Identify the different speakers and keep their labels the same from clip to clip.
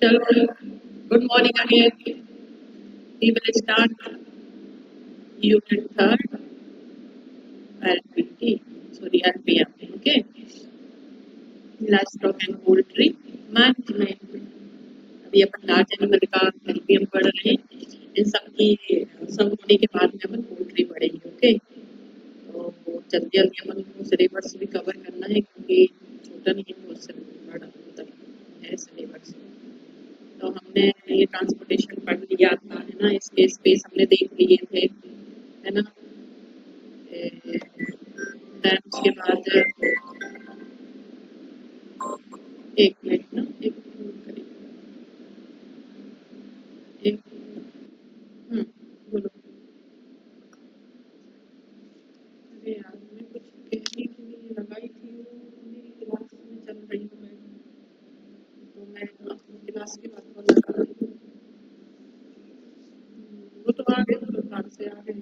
Speaker 1: चलो, good morning again. We will start unit third, LPT. Sorry, LPM. Okay. Livestock and poultry management. अभी अपन large animal का LPM पढ़ रहे हैं. इन सब होने के बाद में अपन पोल्ट्री पढ़ेंगे. ओके. तो जल्दी जल्दी अपन को सिलेबस भी कवर करना है क्योंकि छोटा नहीं है, बहुत बड़ा मतलब है सिलेबस. तो हमने ये ट्रांसपोर्टेशन पढ़ लिया था, है ना. इसके स्पेस हमने देख लिए थे, है ना. देन उसके बाद एक मिनट ना, एक बोलो. अरे यार, मैं कुछ कहने के लिए लगाई थी, वो मेरी क्लास में चल रही हूँ मैं, तो मैं अपनी क्लास के बाद वो लगा रही हूँ. वो तो आ गए, तो कार से आ गए,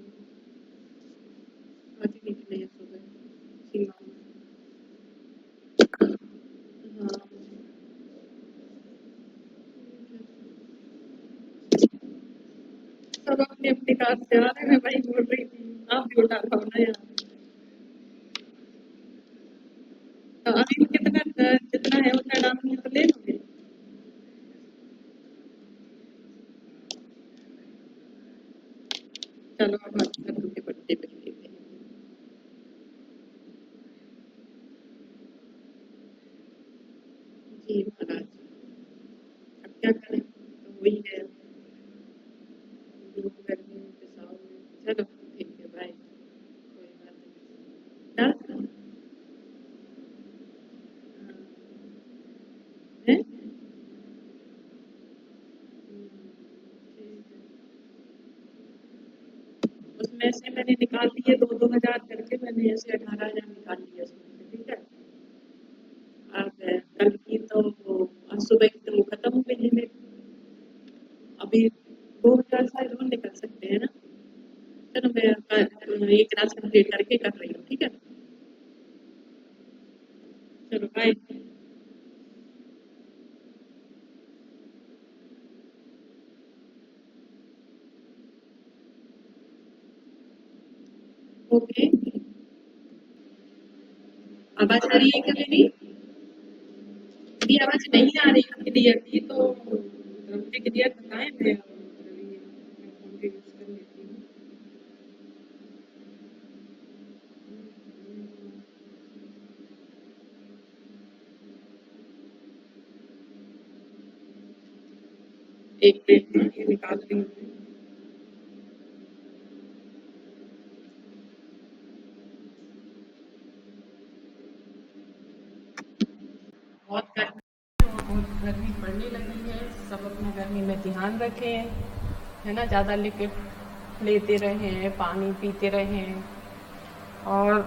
Speaker 1: आज ही निकले हैं सुबह शिमला में. हाँ, सब अपनी अपनी कार से आ रहे हैं. मैं वही बोल रही थी, आप भी उठा रहा हो ना यार. अभी कितना जितना है उतना डालने तो ले लोगे. चलो अब बात कर के बर्थडे पे लेते हैं. जी महाराज, अब क्या करें, तो वही है, जो गर्मी में पिसाओ में. चलो ठीक है, बाय. कोई बात नहीं. डाल दो. है. ठीक है. उसमें से मैंने निकाल लिए 2-2 हजार करके, मैंने ऐसे 18 हजार निकाल लिया उसमें से. ठीक है. अब कल की तो आज सुबह की तो वो खत्म हो गई है मेरी. अभी 2 हजार शायद और निकल सकते हैं ना. चलो मैं ये क्लास कंप्लीट करके कर रही हूँ. ठीक है. चलो बाय. ओके. आवाज आ रही है क्या मेरी? यदि आवाज नहीं आ रही क्लियरली तो मुझे क्लियर बताएं. मैं फोन भी यूज कर लेती हूँ. एक मिनट ये निकाल रही हूँ. बहुत गर्मी पड़ने लगी है. सब अपना गर्मी में ध्यान रखें, है ना. ज़्यादा लिक्विड लेते रहें, पानी पीते रहें. और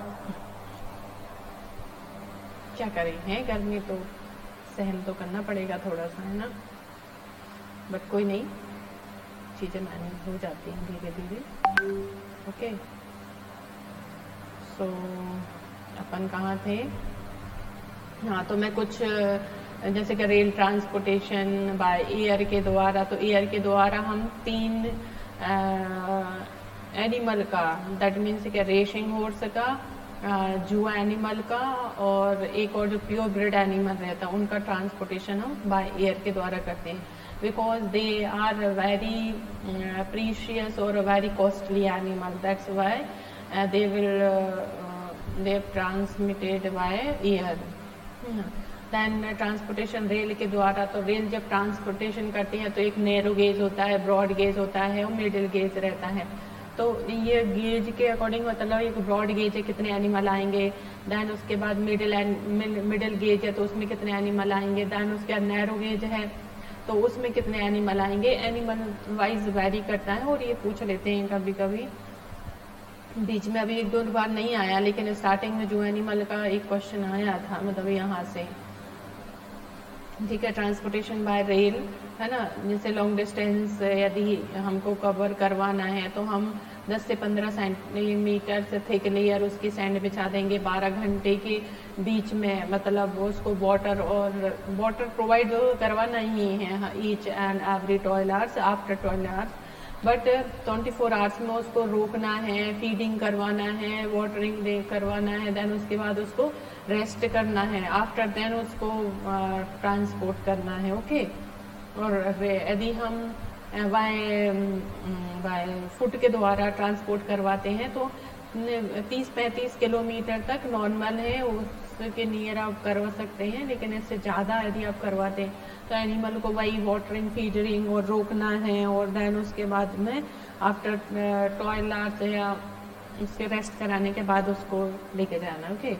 Speaker 1: क्या करें, है गर्मी तो सहन तो करना पड़ेगा थोड़ा सा, है ना. बट कोई नहीं, चीज़ें मैनेज हो जाती हैं धीरे धीरे. ओके. सो अपन कहाँ थे. हाँ, तो मैं कुछ जैसे कि रेल ट्रांसपोर्टेशन बाय एयर के द्वारा, तो एयर के द्वारा हम 3 एनिमल का, दैट मीन्स कि रेसिंग हॉर्स का, जू एनिमल का, और एक और जो प्योर ब्रीड एनिमल रहता है उनका ट्रांसपोर्टेशन हम बाय एयर के द्वारा करते हैं. Because they are very precious और very costly animal, that's why they will they transmitted by air. Then transportation rail के द्वारा, तो रेल जब ट्रांसपोर्टेशन करती है तो एक नैरो गेज होता है, ब्रॉड गेज होता है और मिडिल गेज रहता है. तो ये गेज के अकॉर्डिंग मतलब एक ब्रॉड गेज है कितने एनिमल आएंगे. देन उसके बाद मिडिल गेज है तो उसमें कितने एनिमल आएंगे. देन उसके बाद नैरो गेज है तो उसमें कितने एनिमल आएंगे. एनिमल वाइज वैरी करता है. और ये पूछ लेते हैं कभी कभी, बीच में अभी 1-2 बार नहीं आया, लेकिन स्टार्टिंग में जो एनिमल का एक क्वेश्चन आया था, मतलब यहाँ से. ठीक है. ट्रांसपोर्टेशन बाय रेल, है ना. जैसे लॉन्ग डिस्टेंस यदि हमको कवर करवाना है तो हम 10 से 15 सेंटीमीटर से थिक लेयर उसकी सैंड बिछा देंगे 12 घंटे के बीच में, मतलब उसको वाटर प्रोवाइड करवाना ही है each and every 12 hours after 12 hours, but 24 hours में उसको रोकना है, फीडिंग करवाना है, वाटरिंग करवाना है, देन उसके बाद उसको रेस्ट करना है, आफ्टर देन उसको ट्रांसपोर्ट करना है। ओके और यदि हम बाय फुट के द्वारा ट्रांसपोर्ट करवाते हैं तो 30-35 किलोमीटर तक नॉर्मल है, उसके नियर आप करवा सकते हैं, लेकिन इससे ज़्यादा यदि आप करवाते हैं तो एनिमल को वही वाटरिंग फीडरिंग और रोकना है, और देन उसके बाद में आफ्टर 12 आवर्स या उसके रेस्ट कराने के बाद उसको लेके जाना। ओके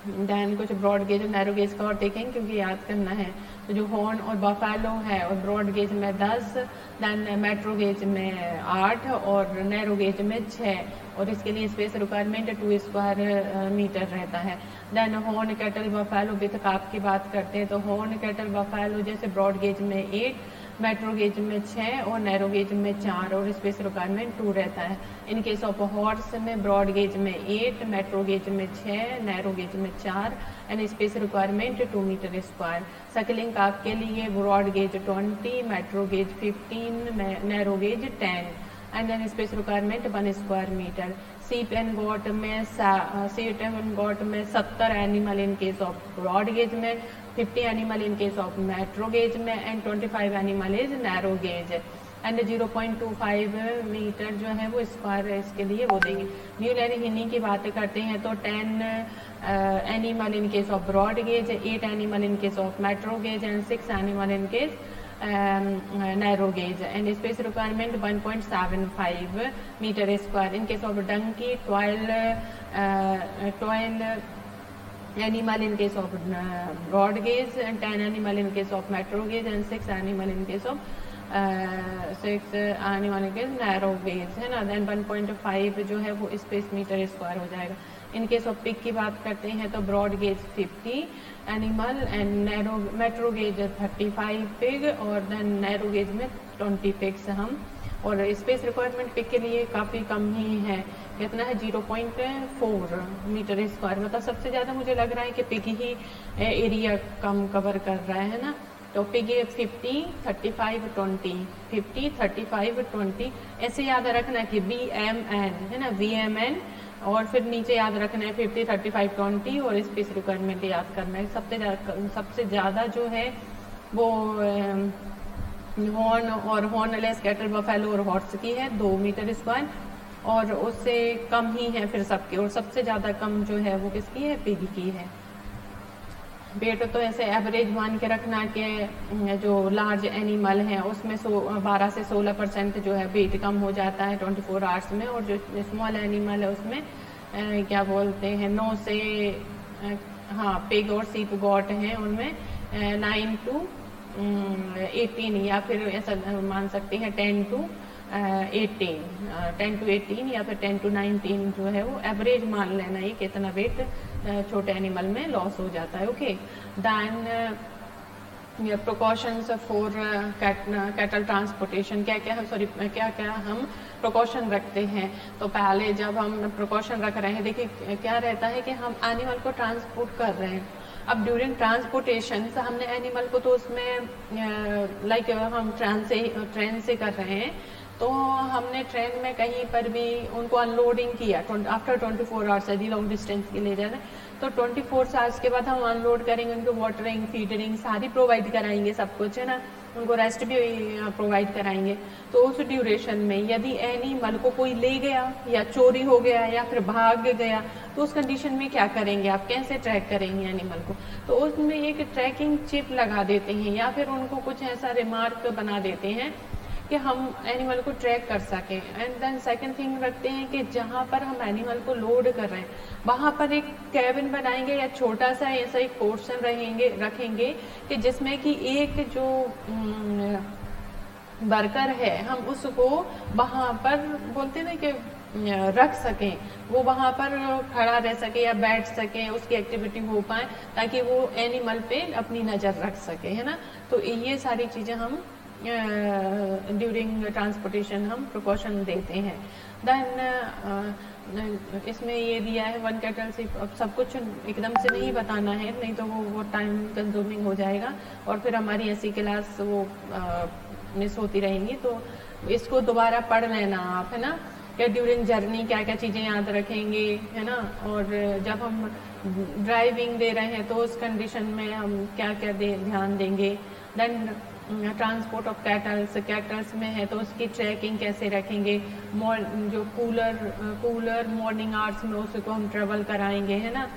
Speaker 1: देन कुछ ब्रॉड गेज और नैरो गेज का और देखेंगे क्योंकि याद करना है। तो जो हॉर्न और बफेलो है और ब्रॉड गेज में 10, देन मेट्रो गेज में 8 और नैरो गेज में 6, और इसके लिए स्पेस रिक्वायरमेंट 2 स्क्वायर मीटर रहता है। Then horn cattle buffalo with calf की बात करते हैं तो हॉर्न कैटल बफेलो जैसे ब्रॉड गेज में 8, मेट्रो गेज में 6 और नैरो गेज में 4, और स्पेस रिक्वायरमेंट 2 रहता है। इन केस ऑफ हॉर्स में ब्रॉड गेज में 8, मेट्रो गेज में 6, नैरो गेज में 4 and space requirement 2 metre square. Suckling calf के लिए broad gauge 20, metre gauge 15, narrow gauge 10 and then space requirement 1 square metre. Sheep and goat में 70 animal in case of broad gauge में, 50 animal in case of metro gauge में and 25 animal is narrow gauge and 0.25 metre जो है वो square इसके लिए वो देंगे। म्यूल एंड हिनी की बातें करते हैं तो 10 animal in case of broad gauge, 8 animal in case of metro gauge and 6 animal in case narrow gauge and space requirement 1.75 metre square. In case of donkey 12 animal in case of broad gauge and 10 animal in case of metro gauge and 6 animal in case of 6 animal in case narrow gauge है ना। then 1.5 जो है वो space metre square हो जाएगा। इन case of pig की बात करते हैं तो broad gauge 50 animal and narrow metro gauge 35 pig और देन नैरो गेज में 20 पिग्स हम, और स्पेस रिक्वायरमेंट पिग के लिए काफ़ी कम ही है, कितना है 0.4 मीटर स्क्वायर, मतलब सबसे ज़्यादा मुझे लग रहा है कि पिग ही एरिया कम कवर कर रहा है ना। तो पिग 50, 35, 20, 50, 35, 20 ऐसे याद रखना कि VMN है ना, VMN, और फिर नीचे याद रखना है 50, 35, 20 और स्पेस रिक्वायरमेंट याद करना है। सबसे ज़्यादा जो है वो हॉर्न और हॉर्नलेस कैटल बफेलो और हॉर्स की है 2 मीटर स्क्वायर, और उससे कम ही है फिर सबके, और सबसे ज़्यादा कम जो है वो किसकी है, पिग की है। वेट तो ऐसे एवरेज मान के रखना कि जो लार्ज एनिमल है उसमें 12 से 16% जो है वेट कम हो जाता है 24 आवर्स में, और जो स्मॉल एनिमल है उसमें क्या बोलते हैं 9 से हाँ पिग और सीप गॉट हैं उनमें 9 to 18 या फिर ऐसा मान सकते हैं 10 to 18 या फिर 10 to 19 जो है वो एवरेज मान लेना है कि इतना वेट छोटे एनिमल में लॉस हो जाता है। Okay then precautions for cattle transportation, क्या क्या हम प्रिकॉशन रखते हैं। तो पहले जब हम प्रिकॉशन रख रहे हैं, देखिए क्या रहता है कि हम एनिमल को ट्रांसपोर्ट कर रहे हैं। अब ड्यूरिंग ट्रांसपोर्टेशन हमने एनिमल को तो उसमें लाइक हम ट्रेन से कर रहे हैं, तो हमने ट्रेन में कहीं पर भी उनको अनलोडिंग किया आफ्टर 24 आवर्स, यदि लॉन्ग डिस्टेंस के ले जाना तो 24 आवर्स के बाद हम अनलोड करेंगे, उनको वाटरिंग फीडरिंग सारी प्रोवाइड कराएंगे, सब कुछ है ना, उनको रेस्ट भी प्रोवाइड कराएंगे। तो उस ड्यूरेशन में यदि एनिमल को कोई ले गया या चोरी हो गया या फिर भाग गया तो उस कंडीशन में क्या करेंगे आप, कैसे ट्रैक करेंगे एनिमल को। तो उसमें एक ट्रैकिंग चिप लगा देते हैं या फिर उनको कुछ ऐसा रिमार्क बना देते हैं कि हम एनिमल को ट्रैक कर सकें। एंड देन सेकंड थिंग रखते हैं कि जहाँ पर हम एनिमल को लोड कर रहे हैं वहाँ पर एक कैबिन बनाएंगे या छोटा सा ऐसा एक पोर्शन रखेंगे कि जिसमें कि एक जो वर्कर है हम उसको वहाँ पर बोलते ना कि रख सकें, वो वहाँ पर खड़ा रह सके या बैठ सके, उसकी एक्टिविटी हो पाए ताकि वो एनिमल पे अपनी नज़र रख सके, है ना। तो ये सारी चीज़ें हम ड्यूरिंग ट्रांसपोर्टेशन हम प्रिकॉशन देते हैं। देन इसमें ये दिया है 1 कैटल से, अब सब कुछ एकदम से नहीं बताना है, नहीं तो वो टाइम कंज्यूमिंग हो जाएगा और फिर हमारी ऐसी क्लास वो मिस होती रहेंगी। तो इसको दोबारा पढ़ लेना आप, है ना, क्या ड्यूरिंग जर्नी क्या क्या चीज़ें याद रखेंगे, है ना, और जब हम ड्राइविंग दे रहे हैं तो उस कंडीशन में हम क्या क्या ध्यान देंगे। देन ट्रांसपोर्ट ऑफ कैटल्स में है तो उसकी ट्रैकिंग कैसे रखेंगे, जो कूलर मॉर्निंग आवर्स में उसको हम ट्रेवल कराएंगे, है ना।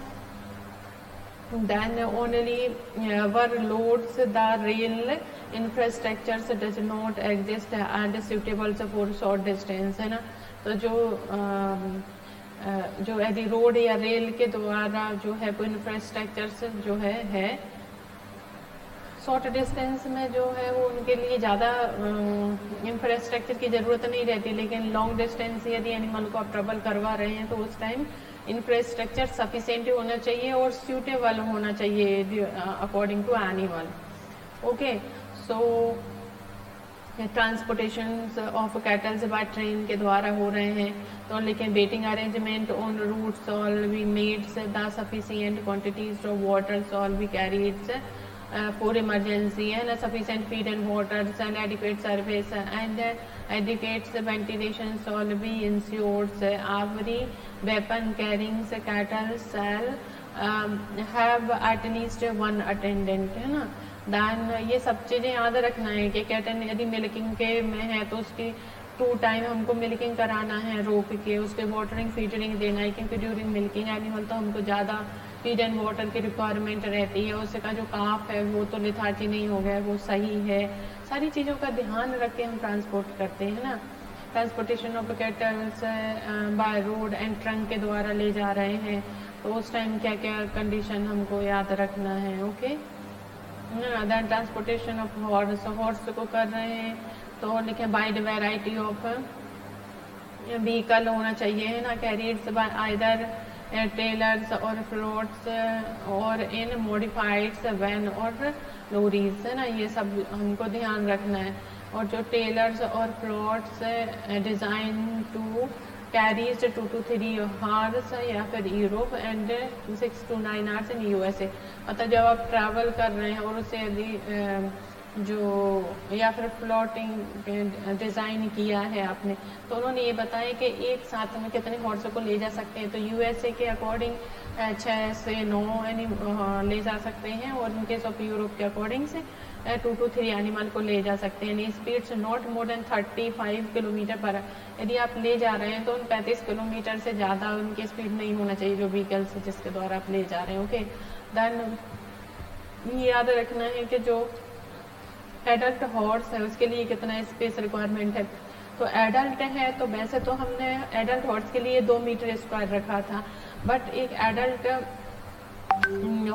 Speaker 1: Then only where roads the rail infrastructures does not exist and suitable for short distance, है ना। तो जो यदि रोड या रेल के द्वारा जो है वो इंफ्रास्ट्रक्चर्स जो है शॉर्ट डिस्टेंस में जो है वो उनके लिए ज़्यादा इंफ्रास्ट्रक्चर की ज़रूरत नहीं रहती, लेकिन लॉन्ग डिस्टेंस यदि एनिमल को आप ट्रेवल करवा रहे हैं तो उस टाइम इंफ्रास्ट्रक्चर सफिशिएंट होना चाहिए और सूटेबल होना चाहिए according to animal. Okay, so transportation of cattles by train के द्वारा हो रहे हैं, तो लेकिन waiting arrangement on routes all be made the sufficient quantities of water all be carried for emergency and sufficient feed and water and adequate service and adequate ventilation shall be ensured. Every weapon carrying cattle shall have at least one attendant, है ना। Then ये सब चीज़ें याद रखना है कि cattle यदि मिल्किंग के में है तो उसकी 2 टाइम हमको मिल्किंग कराना है रोक के, उसके वाटरिंग फीडरिंग देना है, क्योंकि ड्यूरिंग मिल्किंग एनिमल तो हमको ज़्यादा फीड एंड वाटर की रिक्वायरमेंट रहती है, उसका जो काफ है वो तो लिथार्जी नहीं हो गया, वो सही है। सारी चीज़ों का ध्यान रख के हम ट्रांसपोर्ट करते हैं ना। Transportation of cattles by road and trunk के द्वारा ले जा रहे हैं तो उस टाइम क्या क्या कंडीशन हमको याद रखना है। Okay, then transportation of horse को कर रहे हैं तो लिखें by the variety of vehicle होना चाहिए, है ना, कैरियर्स बाय आइदर ट्रेलर्स और फ्लोट्स और इन मॉडिफाइड्स वैन और लॉरीज, है ना, ये सब हमको ध्यान रखना है। और जो ट्रेलर्स और floats design to carries 2 to 3 hours या फिर यूरोप एंड 6 to 9 hours इन USA, मतलब जब आप ट्रैवल कर रहे हैं और उसे यदि जो या फिर फ्लोटिंग डिज़ाइन किया है आपने, तो उन्होंने ये बताया कि एक साथ में कितने हॉर्स को ले जा सकते हैं। तो USA के अकॉर्डिंग 6 से 9 ले जा सकते हैं और इन केस ऑफ यूरोप के अकॉर्डिंग से 2 to 3 एनिमल को ले जा सकते हैं। Speeds not more than 35 kilometre पर, यदि आप ले जा रहे हैं तो उन 35 किलोमीटर से ज़्यादा उनकी स्पीड नहीं होना चाहिए जो व्हीकल से जिसके द्वारा आप ले जा रहे हैं। ओके, देन ये याद रखना है कि जो एडल्ट हॉर्स है उसके लिए कितना स्पेस रिक्वायरमेंट है। तो एडल्ट है तो वैसे तो हमने एडल्ट हॉर्स के लिए 2 मीटर स्क्वायर रखा था, बट एक एडल्ट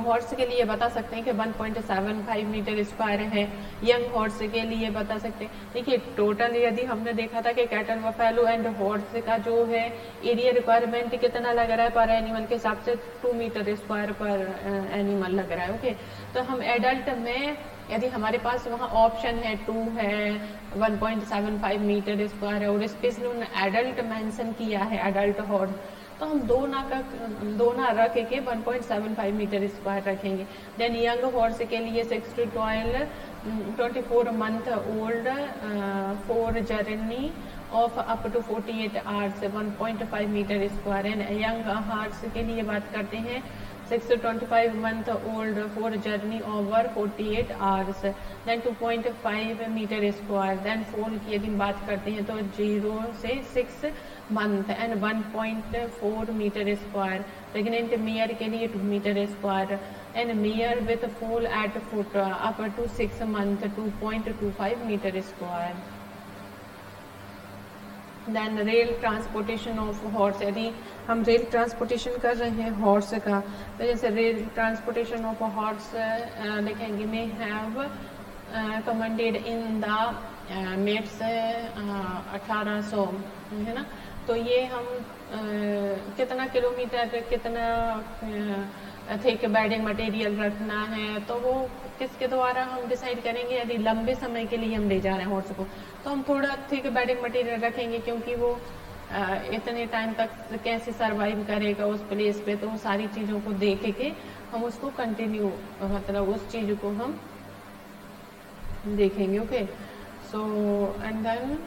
Speaker 1: हॉर्स के लिए बता सकते हैं कि 1.75 मीटर स्क्वायर है। यंग हॉर्स के लिए बता सकते हैं। देखिए टोटल यदि हमने देखा था कि कैटल बफेलो एंड हॉर्स का जो है एरिया रिक्वायरमेंट कितना लग रहा है पर एनिमल के हिसाब से 2 मीटर स्क्वायर पर एनिमल लग रहा है। ओके, तो हम एडल्ट में यदि हमारे पास वहाँ ऑप्शन है 2 है 1.75 मीटर स्क्वायर है और स्पेशली उन्होंने एडल्ट मेंशन किया है एडल्ट हॉर्स, तो हम दो ना रख के 1.75 मीटर स्क्वायर रखेंगे। देन यंग हॉर्स के लिए 6 to 24 month old for journey of up to 48 hours 1.5 metre square है। यंग हॉर्स के लिए बात करते हैं 6 to 25 month old for journey over 48 hours then 2.5 metre square. Then foal की यदि बात करते हैं तो 0 से 6 month and 1.4 metre square. Pregnant mare के लिए 2 metre square and mare with foal at foot up to 6 month 2.25 metre square. Then rail transportation of horse, यदि हम रेल ट्रांसपोर्टेशन कर रहे हैं हॉर्स का तो जैसे रेल ट्रांसपोर्टेशन ऑफ हॉर्स लिखेंगे may have commanded in the mats 1800, है ना। तो ये हम कितना किलोमीटर कितना थिक बेडिंग मटेरियल रखना है, तो वो किसके द्वारा हम डिसाइड करेंगे? यदि लंबे समय के लिए हम ले जा रहे हैं हॉर्स को तो हम थोड़ा थिक बेडिंग मटेरियल रखेंगे, क्योंकि वो इतने टाइम तक कैसे सरवाइव करेगा उस प्लेस पे, तो सारी चीज़ों को देख के हम उसको कंटिन्यू, मतलब उस चीज़ को हम देखेंगे। Okay, so and then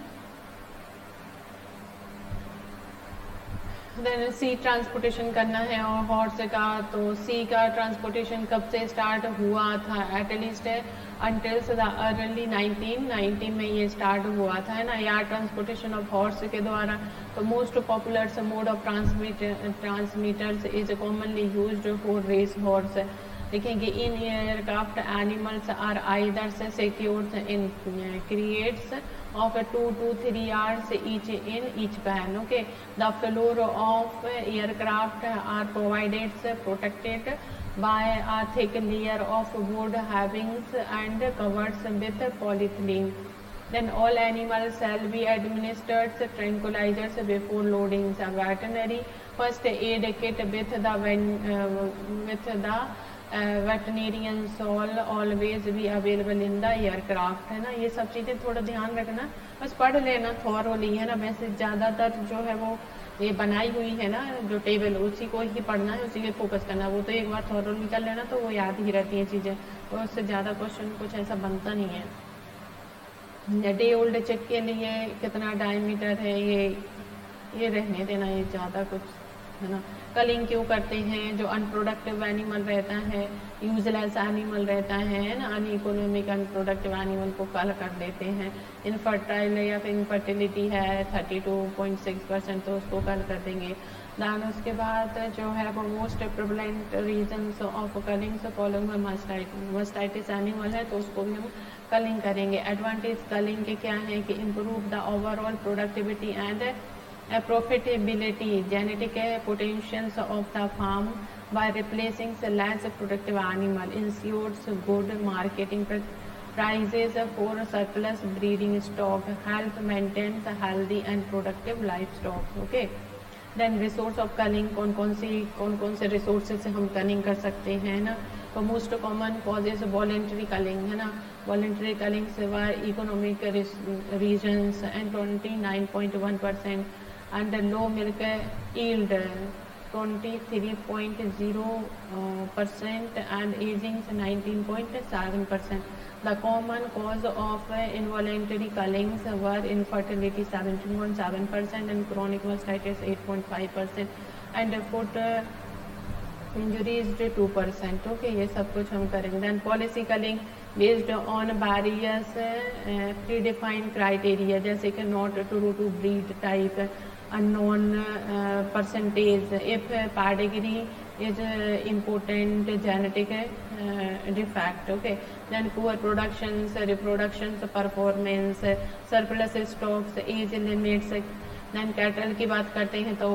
Speaker 1: sea transportation करना है और हॉर्स का, तो सी का ट्रांसपोर्टेशन कब से स्टार्ट हुआ था? एटलीस्ट अंटिल द अर्ली 1990 में ये स्टार्ट हुआ था, है ना, एयर ट्रांसपोर्टेशन ऑफ हॉर्स के द्वारा। तो most popular mode of transmitters is commonly used for race horse. देखेंगे in aircraft animals are either secured in crates of 2 to 3 hours each in each pan. Okay, the floor of aircraft are provided protected by a thick layer of wood havings and covered with polyethylene. Then all animals shall be administered tranquilizers before loading. A veterinary first aid kit with the veterinarian shall always भी available in the aircraft, है ना। ये सब चीज़ें थोड़ा ध्यान रखना, बस पढ़ लेना थॉरोली, है ना। वैसे ज़्यादातर जो है वो ये बनाई हुई है ना जो टेबल, उसी को ही पढ़ना है, उसी पे फोकस करना। वो तो एक बार थॉरोली कर लेना तो वो याद ही रहती हैं चीज़ें, और उससे ज़्यादा क्वेश्चन कुछ ऐसा बनता नहीं है। डे ओल्ड चेक के लिए कितना डायमीटर है ये रहने देना, ये ज़्यादा कुछ, है ना। कलिंग क्यों करते हैं? जो अनप्रोडक्टिव एनिमल रहता है, यूजलेस एनिमल रहता है ना, अनइकोनॉमिक अनप्रोडक्टिव एनिमल को कल कर देते हैं। इनफर्टाइल या फिर इनफर्टिलिटी है 32.6%, तो उसको कल कर देंगे। दैन उसके बाद जो है वो most prevalent reasons of culling following mastitis animal है, तो उसको भी हम कलिंग करेंगे। एडवांटेज कलिंग के क्या है कि improve the overall productivity and profitability, genetic potentials of the farm by replacing the less productive animal, ensures good marketing prices for surplus breeding stock, help maintain the healthy and productive livestock. Okay, then resource of culling, कौन कौन से resources से हम culling कर सकते हैं ना। तो most common causes voluntary culling, है ना। वॉलेंट्री कलिंग सिवाय economic reasons and 29.1% and low milk yield 23.0% and aging 19.7%. The common cause of involuntary cullings were infertility 17.7% and chronic mastitis 8.5% and foot injuries 2%. Okay, ये सब कुछ हम करेंगे। Then policy culling based on various predefined criteria, जैसे कि not to breed type, unknown percentage, if pedigree is important, genetic defect. Okay, then poor productions, reproductions performance, surplus stocks, age limits. then cattle की बात करते हैं तो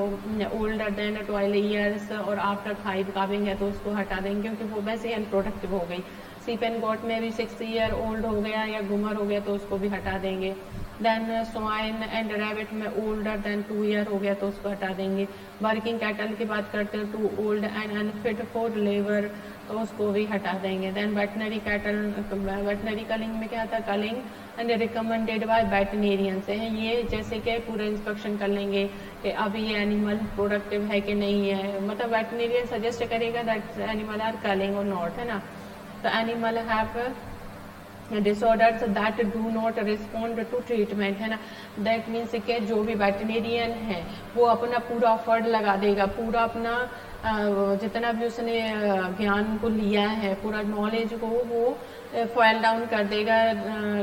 Speaker 1: older than 12 years और after 5 calving है तो उसको हटा देंगे, क्योंकि वो वैसे ही अनप्रोडक्टिव हो गई। सीप एंड गॉट में भी 6 ईयर ओल्ड हो गया या घुमर हो गया तो उसको भी हटा देंगे। देन स्वाइन एंड रैबिट में ओल्डर देन 2 ईयर हो गया तो उसको हटा देंगे। वर्किंग कैटल की बात करते हैं 2 old and unfit for labour तो उसको भी हटा देंगे। Then veterinary cattle, veterinary culling में क्या था? Culling and recommended by veterinarians है, ये जैसे कि पूरा इंस्पेक्शन कर लेंगे कि अब ये एनिमल प्रोडक्टिव है कि नहीं है, मतलब वेटनेरियन सजेस्ट करेगा दैट एनिमल आर कलिंग और नॉट, है ना। तो animal have disorders that do not respond to treatment, है ना। दैट मीन्स के जो भी वेटनेरियन है वो अपना पूरा एफर्ट लगा देगा, पूरा अपना जितना भी उसने ज्ञान को लिया है, पूरा नॉलेज को वो फॉल डाउन कर देगा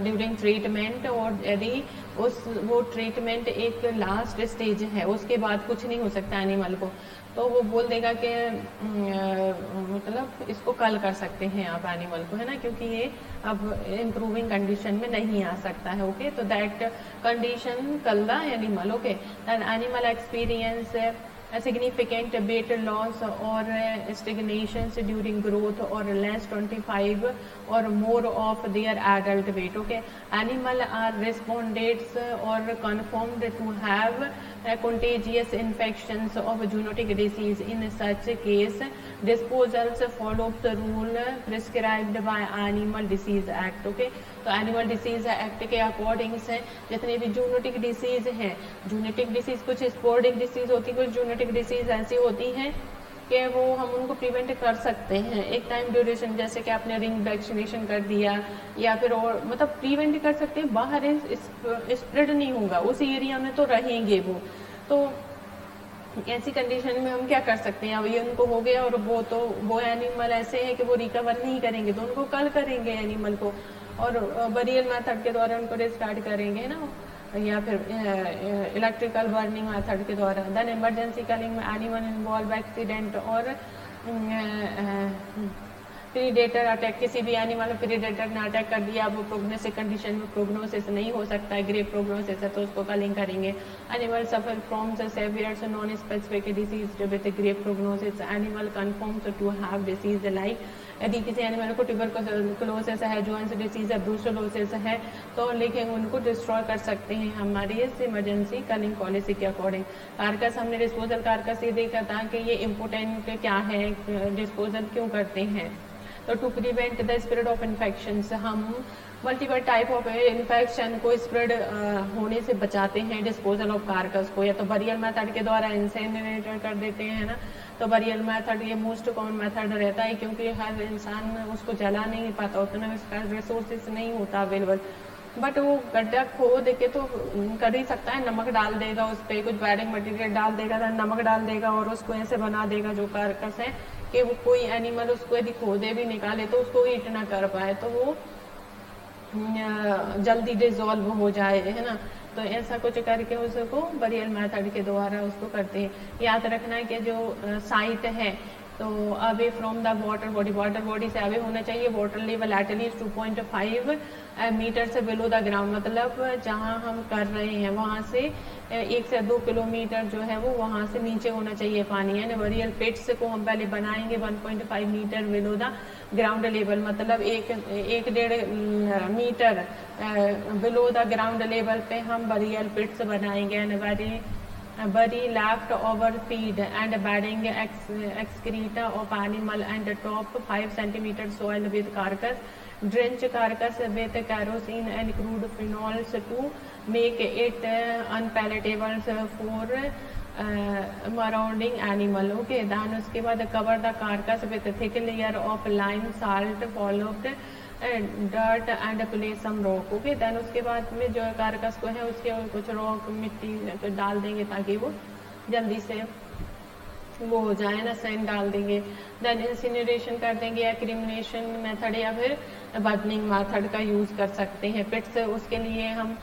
Speaker 1: ड्यूरिंग ट्रीटमेंट। और यदि वो ट्रीटमेंट एक लास्ट स्टेज है, उसके बाद कुछ नहीं हो सकता एनिमल को, तो वो बोल देगा कि मतलब इसको कल कर सकते हैं आप एनिमल को, है ना, क्योंकि ये अब इम्प्रूविंग कंडीशन में नहीं आ सकता है। ओके, तो that condition cull the animal. Okay, then animal experience significant weight loss or stagnations during growth or less 25 or more of their adult weight. Okay, animal are respondents or confirmed to have contagious infections of zoonotic disease. In such case, disposals follow the rule prescribed by Animal Disease Act. Okay, तो animal disease act के according से जितने भी zoonotic disease हैं, zoonotic disease कुछ स्पोर्डिक disease होती है, कुछ जूनोटिक डिसीज ऐसी होती हैं कि वो हम उनको प्रिवेंट कर सकते हैं एक टाइम ड्यूरेशन, जैसे कि आपने रिंग वैक्सीनेशन कर दिया या फिर और मतलब प्रिवेंट कर सकते हैं, बाहर स्प्रेड नहीं होगा, उस एरिया में तो रहेंगे वो। तो ऐसी कंडीशन में हम क्या कर सकते हैं, अब ये उनको हो गया और वो एनिमल ऐसे हैं कि वो रिकवर नहीं करेंगे, तो उनको कल करेंगे एनिमल को और बरियल मेथड के द्वारा उनको डिस्कार्ड करेंगे ना, या फिर इलेक्ट्रिकल बर्निंग मेथड के द्वारा। देन इमरजेंसी कलिंग में एनिमल इन्वॉल्व एक्सीडेंट और प्रीडेटर अटैक, किसी भी एनिमल प्रीडेटर ने अटैक कर दिया, वो प्रोग्नोसिस कंडीशन में प्रोग्नोसिस नहीं हो सकता है, ग्रेव प्रोग्नोसिस है, तो उसको कलिंग करेंगे। Animal suffer from severe non specific disease with grave prognosis, animal confirms to have disease like, यदि किसी एनिमल को ट्यूबरकुलोसिस है, जोन्स डिसीज है, ब्रूसेलोसिस है, तो लेकिन उनको डिस्ट्रॉय कर सकते हैं हमारी इस इमरजेंसी कलिंग पॉलिसी के अकॉर्डिंग। कारकस, हमने डिस्पोजल कारकस ये देखा था कि ये इम्पोर्टेंट क्या है, डिस्पोजल क्यों करते हैं। तो to prevent the spread of infections, हम मल्टीपल टाइप ऑफ इन्फेक्शन को स्प्रेड होने से बचाते हैं डिस्पोजल ऑफ कारकस को, या तो बरियल मेथड के द्वारा इंसेनरेटर कर देते हैं ना, तो बरियल मेथड ये मोस्ट कॉमन मेथड रहता है, क्योंकि हर इंसान उसको जला नहीं पाता, उतना उसका रिसोर्सेज नहीं होता अवेलेबल, बट वो गड्ढा खोद के तो कर ही सकता है, नमक डाल देगा उस पर, कुछ बैडिंग मटेरियल डाल देगा, नमक डाल देगा और उसको ऐसे बना देगा जो कारकस है कि वो कोई एनिमल उसको यदि खोदे भी निकाले तो उसको ईट ना कर पाए, तो वो जल्दी डिजोल्व हो जाए, है ना। तो ऐसा कुछ करके उसको बरियल मेथड के द्वारा उसको करते हैं। याद रखना है कि जो साइट है तो away from the water body, water body से अवे होना चाहिए, water level at least 2.5 metre से बिलो द ग्राउंड, मतलब जहाँ हम कर रहे हैं वहाँ से 1 से 2 किलोमीटर जो है वो वहाँ से नीचे होना चाहिए पानी, यानी बरियल पिट्स को हम पहले बनाएंगे 1.5 metre below the ground level, मतलब 1.5 metre below the ground level पे हम बरियल पिट्स बनाएंगे। And bury left over feed and bedding excreta of animal and top 5 centimeter soil with carcass, drench carcass with kerosene and crude phenols to make it unpalatable for surrounding animal. Okay, then उसके बाद cover the carcass with thick layer of lime salt followed dirt and play some rock. Okay, then उसके बाद में जो कारकस को है उसके कुछ रॉक मिट्टी डाल देंगे ताकि वो जल्दी से वो हो जाए ना, सैंड डाल देंगे। देन इंसिनरेशन कर देंगे, या क्रिमिनेशन मेथड या फिर बर्निंग मेथड का यूज़ कर सकते हैं। पिट्स, उसके लिए हम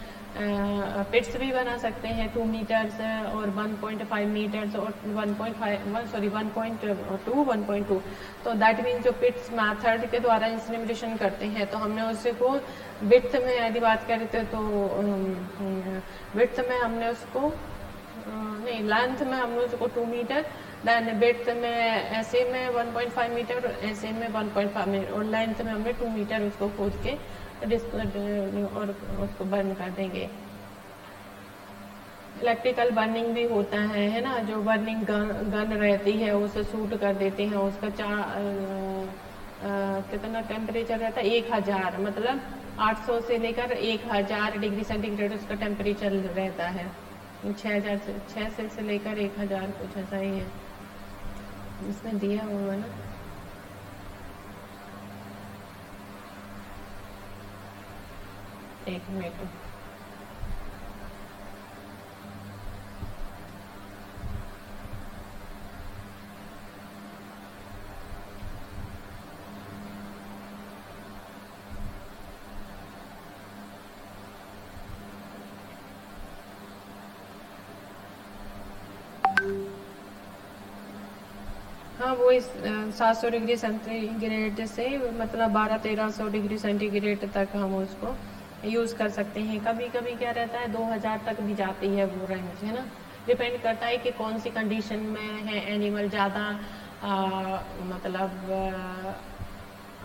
Speaker 1: पिट्स भी बना सकते हैं 2 मीटर्स और 1.5 मीटर्स और 1.2। तो दैट मीन्स जो पिट्स मेथड के द्वारा इंसिनरेशन करते हैं तो हमने उसको विड्थ में यदि बात करें तो विड्थ में हमने उसको नहीं, लेंथ में हमने उसको 2 मीटर, देन विड्थ में ऐसे में 1.5 मीटर, ऐसे में 1.5 मीटर और लेंथ में हमने 2 मीटर उसको खोद के और उसको बर्न कर देंगे। इलेक्ट्रिकल बर्निंग भी होता है ना, जो बर्निंग गन रहती है उसे शूट कर देते हैं, उसका कितना टेम्परेचर रहता है 1000, मतलब 800 से लेकर 1000 डिग्री सेंटीग्रेड उसका टेम्परेचर रहता है। 6 से लेकर 1000 कुछ ऐसा ही है, इसमें दिया हुआ ना। एक मिनट, हाँ वो इस 700 डिग्री सेंटीग्रेड से मतलब 1200-1300 डिग्री सेंटीग्रेड तक हम उसको यूज़ कर सकते हैं। कभी कभी क्या रहता है 2000 तक भी जाती है वो रेंज, है ना। डिपेंड करता है कि कौन सी कंडीशन में है एनिमल, ज़्यादा मतलब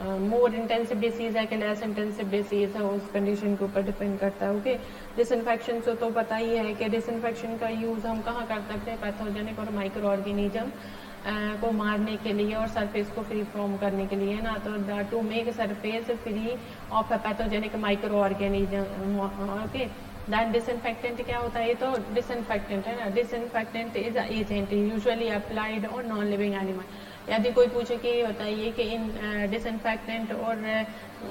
Speaker 1: मोर इंटेंसिव डिसीज है कि लेस इंटेंसिव डिसीज है, उस कंडीशन के ऊपर डिपेंड करता है। ओके, डिसइंफेक्शन से तो पता ही है कि डिसइंफेक्शन का यूज़ हम कहाँ कर सकते हैं, पैथोजेनिक और माइक्रो ऑर्गेनिज्म को मारने के लिए और सरफेस को फ्री फ्रॉम करने के लिए ना, तो to make surface free of pathogenic microorganism. Okay, then disinfectant क्या होता है, ये तो डिसइंफेक्टेंट है ना। Disinfectant is agent usually applied on non living animal. यदि कोई पूछे कि बताइए कि इन डिसइंफेक्टेंट और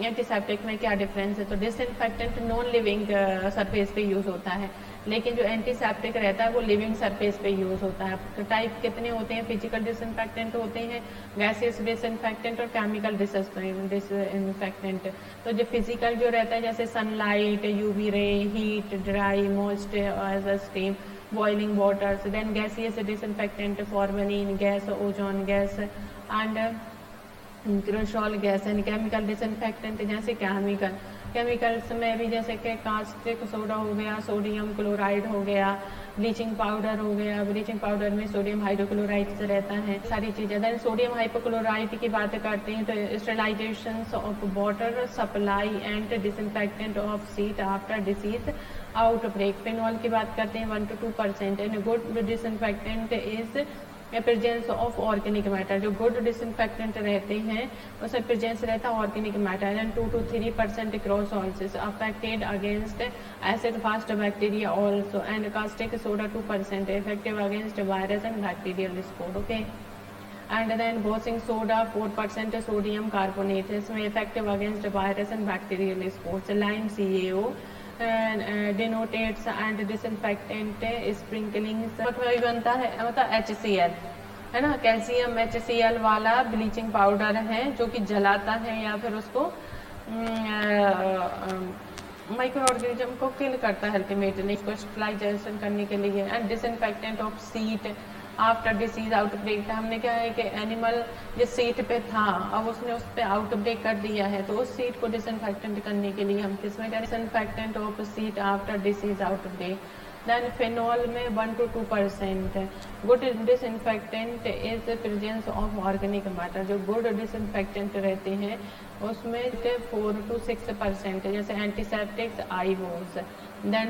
Speaker 1: एंटीसेप्टिक में क्या डिफरेंस है, तो डिसइंफेक्टेंट नॉन लिविंग सरफेस पे यूज़ होता है, लेकिन जो एंटीसेप्टिक रहता है वो लिविंग सरफेस पे यूज़ होता है। तो टाइप कितने होते हैं, फिजिकल डिसइंफेक्टेंट होते हैं, गैसियस डिसइंफेक्टेंट और केमिकल डिसइंफेक्टेंट। तो जो फिजिकल जो रहता है जैसे sunlight, UV ray, heat, dry, moist as a steam, boiling waters, then gaseous disinfectant, formalin gas, ozone gas and ग्रेशॉल गैस एंड केमिकल डिसइंफेक्टेंट जैसे केमिकल्स में भी जैसे कि कास्टिक सोडा हो गया, सोडियम क्लोराइड हो गया, ब्लीचिंग पाउडर हो गया। ब्लीचिंग पाउडर में सोडियम हाइड्रोक्लोराइड रहता है, सारी चीज़ें। देन सोडियम हाइपोक्लोराइड की बात करते हैं तो sterilization of water supply and disinfectant of seat after disease outbreak. Phenol की बात करते हैं 1 to 2%। And good disinfectant is presence of organic matter. जो गुड डिसइंफेक्टेंट रहते हैं उसमें प्रेजेंस रहता है organic matter. And 2 to 3% cross ऑल्सिस affected against acid fast bacteria also. And caustic soda 2% effective against virus and bacterial spore. Okay, and then washing soda 4% sodium carbonate, इसमें effective against virus and bacterial spores. Lime CaO denotes and disinfectant sprinklings बनता है, मतलब HCl है ना, calcium HCl वाला bleaching powder है जो कि जलाता है या फिर उसको माइक्रो ऑर्गेनिज्म को किल करता है अल्टीमेटली, इसको स्टेरिलाइजेशन करने के लिए। And disinfectant of seat after disease outbreak. हमने क्या है कि एनिमल जिस सीट पे था अब उसने उस पर आउटब्रेक कर दिया है, तो उस सीट को डिसइंफेक्टेंट करने के लिए हम किसमें करें, disinfectant of seat after disease outbreak. Then phenol में 1 to 2%। Good disinfectant is presence of organic matter. जो गुड डिसइंफेक्टेंट रहते हैं उसमें 4 to 6%, जैसे एंटीसेप्टिक्स, आईवोज। देन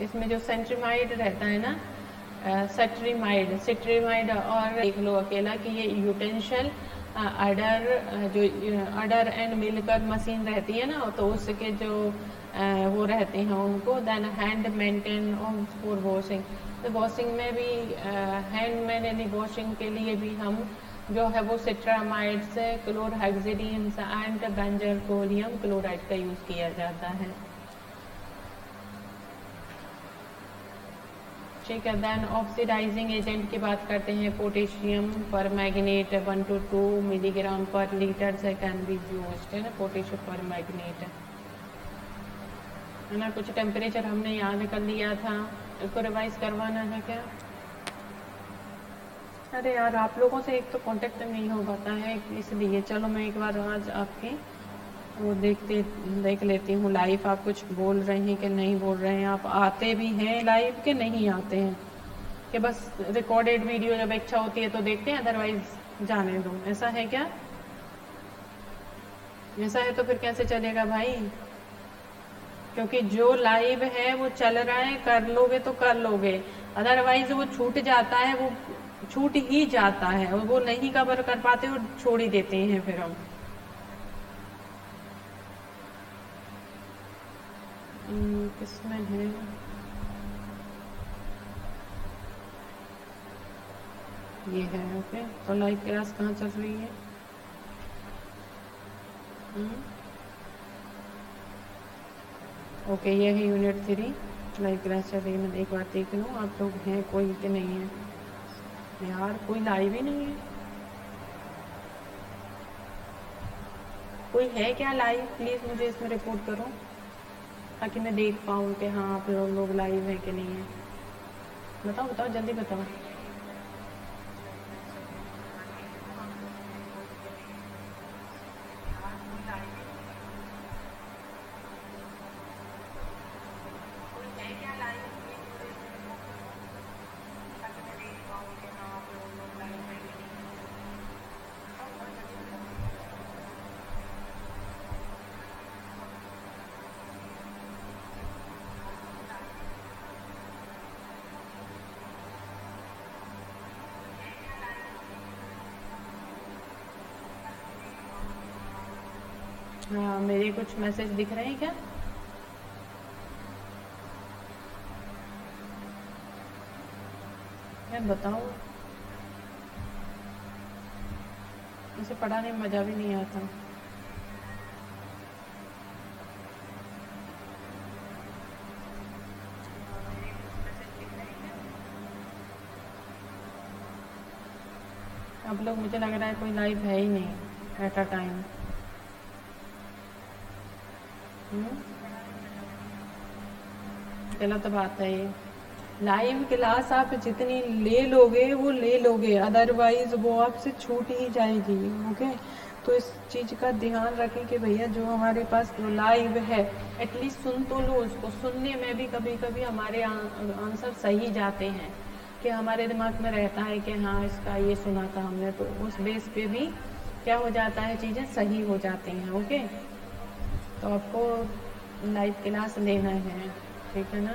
Speaker 1: इसमें जो सेंट्रीमाइड रहता है ना, सिट्रीमाइड और देख लो अकेला कि ये यूटेंशियल अडर जो अडर एंड मिलकर मशीन रहती है ना, तो उसके जो वो रहते हैं उनको। Then hand maintain for washing. तो वॉशिंग में भी हैंड मैनुअली वॉशिंग के लिए भी हम जो है वो सिट्रामाइड्स, क्लोरहेक्सिडीन्स एंड बेंजोइलियम क्लोराइड का यूज़ किया जाता है। ठीक है, देन ऑक्सीडाइजिंग एजेंट की बात करते हैं। पोटेशियम पर मैग्नेट 1 to 2 मिलीग्राम पर लीटर से कैन बी यूज्ड है ना, पोटेशियम पर मैग्नेट है ना। कुछ टेम्परेचर हमने याद कर लिया था, इसको रिवाइज करवाना है क्या? अरे यार आप लोगों से एक तो कांटेक्ट नहीं हो पाता है, इसलिए चलो मैं एक बार आज आपकी वो देख लेती हूँ लाइव, आप कुछ बोल रहे हैं कि नहीं बोल रहे हैं, आप आते भी हैं लाइव के नहीं आते हैं, कि बस रिकॉर्डेड वीडियो जब इच्छा होती है तो देखते हैं, अदरवाइज जाने दो। ऐसा है क्या? ऐसा है तो फिर कैसे चलेगा भाई, क्योंकि जो लाइव है वो चल रहा है, कर लोगे तो कर लोगे, अदरवाइज वो छूट जाता है, वो छूट ही जाता है, और वो नहीं कवर कर पाते और छोड़ ही देते हैं फिर हम। किसमें है? ये है। ओके, तो लाइव क्लास कहाँ चल रही है? ओके, ये है यूनिट 3 लाइव क्लास चल रही है। मैं एक बार देख लूँ आप लोग हैं कोई कि नहीं है। यार कोई लाइव ही नहीं है, कोई है क्या लाइव? प्लीज़ मुझे इसमें रिपोर्ट करो ताकि मैं देख पाऊँ कि हाँ आप लोग लाइव हैं कि नहीं है। बताओ बताओ जल्दी बताओ। हाँ, मेरे कुछ मैसेज दिख रहे हैं क्या? मैं बताऊँ, इसे पढ़ाने में मज़ा भी नहीं आता। अब लोग, मुझे लग रहा है कोई लाइव है ही नहीं एट अ टाइम। गलत बात है ये। लाइव क्लास आप जितनी ले लोगे वो ले लोगे, अदरवाइज वो आपसे छूट ही जाएगी। ओके, तो इस चीज़ का ध्यान रखें कि भैया जो हमारे पास जो लाइव है एटलीस्ट सुन तो लो उसको। सुनने में भी कभी कभी हमारे आंसर सही जाते हैं, कि हमारे दिमाग में रहता है कि हाँ इसका ये सुना था हमने, तो उस बेस पे भी क्या हो जाता है, चीज़ें सही हो जाती हैं। ओके, तो आपको लाइव क्लास लेना है, ठीक है ना?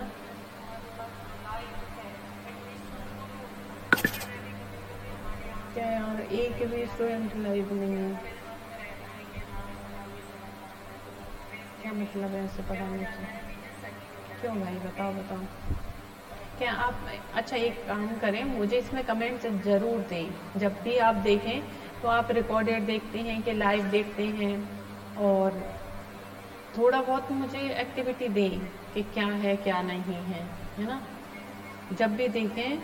Speaker 1: क्या यार, एक भी स्टूडेंट लाइव नहीं है, क्या मतलब है ऐसे पढ़ाने से? क्यों भाई, बताओ बताओ। क्या आप, अच्छा एक काम करें, मुझे इसमें कमेंट्स ज़रूर दें जब भी आप देखें। तो आप रिकॉर्डेड देखते हैं कि लाइव देखते हैं, और थोड़ा बहुत मुझे एक्टिविटी दें कि क्या है क्या नहीं है ना? जब भी देखें